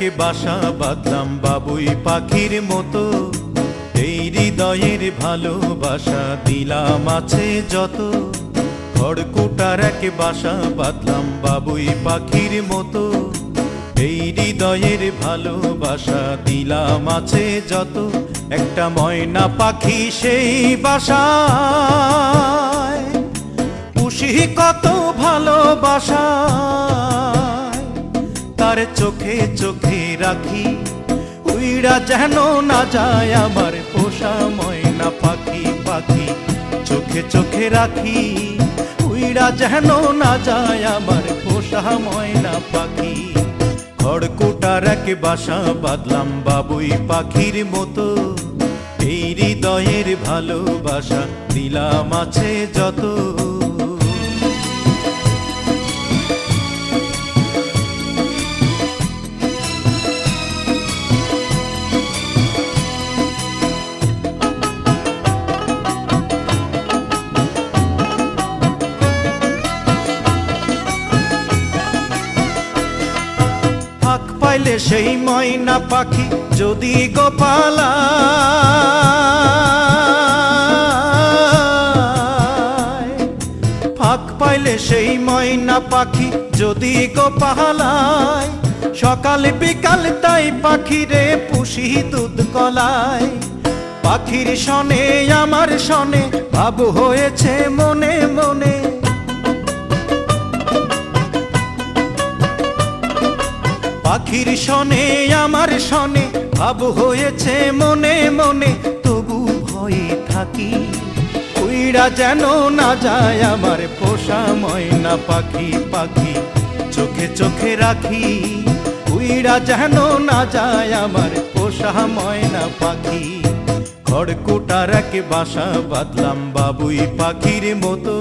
একে বাসা বাঁধলাম বাবুই পাখির মতো, এই হৃদয়ের ভালোবাসা দিলাম আছে যত। খড়কুটার একে বাসা বাঁধলাম বাবুই পাখির মতো, এই হৃদয়ের ভালোবাসা দিলাম আছে যত। একটা ময়না পাখি সেই বাসায় পুষি কত ভালোবাসা, তার চোখে চোখে রাখি উইড়া যেন না যায় আমার পোষা ময়না পাখি। পাখি চোখে চোখে রাখি উইড়া যেন না যায় আমার পোষা ময়না পাখি। খড়কুটার একে বাসা বাঁধলাম বাবুই পাখির মতো, এই হৃদয়ের ভালোবাসা দিলাম আছে যত। পাইলে সেই ময়না পাখি যদি গোপালা, ফাঁক পাইলে সেই ময়না পাখি যদি গোপালায়, সকাল বিকাল তাই পাখিরে পুষি দুধ কলায়। পাখির শনে আমার শনে ভাব হয়েছে মনে মনে, পাখির শনে আমার শনে ভাব হয়েছে মনে মনে। তবু ভয়ে থাকি উইড়া যেন না যায় আমার পোষা ময়না পাখি। পাখি চোখে চোখে রাখি উইড়া যেন না যায় আমার পোষা ময়না পাখি। খড়কুটার একে বাসা বাঁধলাম বাবুই পাখির মতো,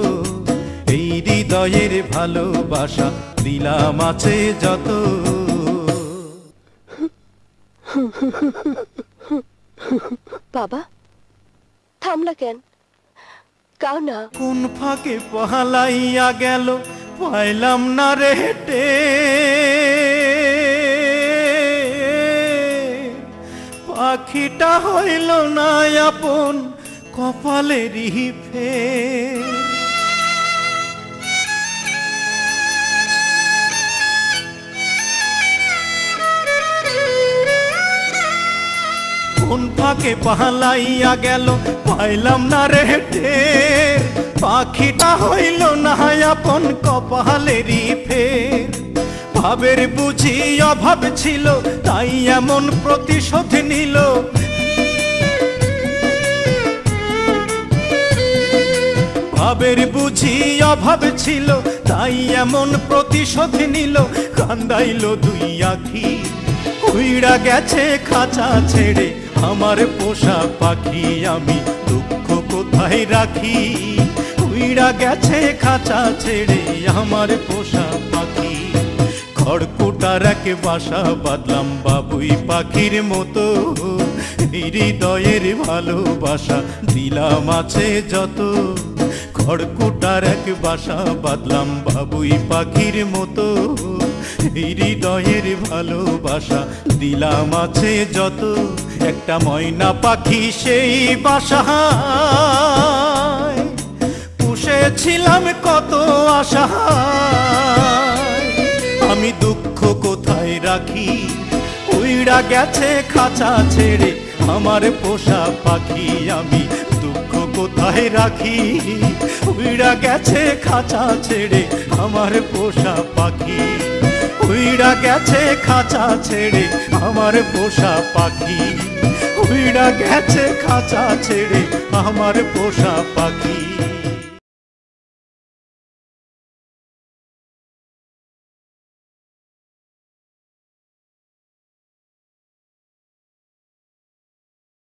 এই হৃদয়ের ভালোবাসা দিলাম আছে যত। বাবা থামলা কেন? কাও না। কোন ফাঁকে পহালাইয়া গেল পাইলাম না রে হেটে, পাখিটা হইল না আপন কপালেরই ফের। কোন ফাঁকে পালাইয়া গেল পাইলাম না রে টের, পাখিটা হইল না আপন কপালেরই ফের। ভাবের বুঝি অভাব ছিল তাই এমন প্রতিশোধ নিল, ভাবের বুঝি অভাব ছিল তাই এমন প্রতিশোধ নিল। কান্দাইল দুই আখি উইড়া গেছে খাঁচা ছেড়ে আমার পোষা পাখি, আমি দুঃখ কোথায় রাখি। উইড়া গেছে খাঁচা ছেড়ে আমার পোষা পাখি। খড়কুটার একে বাসা বাঁধলাম বাবুই পাখির মতো, হৃদয়ের ভালোবাসা দিলাম আছে যত। খড়কুটার এক বাসা বাঁধলাম বাবুই পাখির মতো, হৃদয়ের ভালোবাসা দিলাম আছে যত। একটা ময়না পাখি সেই বাসায় পুষেছিলাম কত আশা, আমি দুঃখ কোথায় রাখি। উইড়া গেছে খাঁচা ছেড়ে আমার পোষা পাখি, আমি দুঃখ কোথায় রাখি। উইড়া গেছে খাঁচা ছেড়ে আমার পোষা পাখি, উইড়া গেছে খাঁচা ছেড়ে আমার পোষা পাখি, উইড়া গেছে খাঁচা ছেড়ে আমার পোষা পাখি।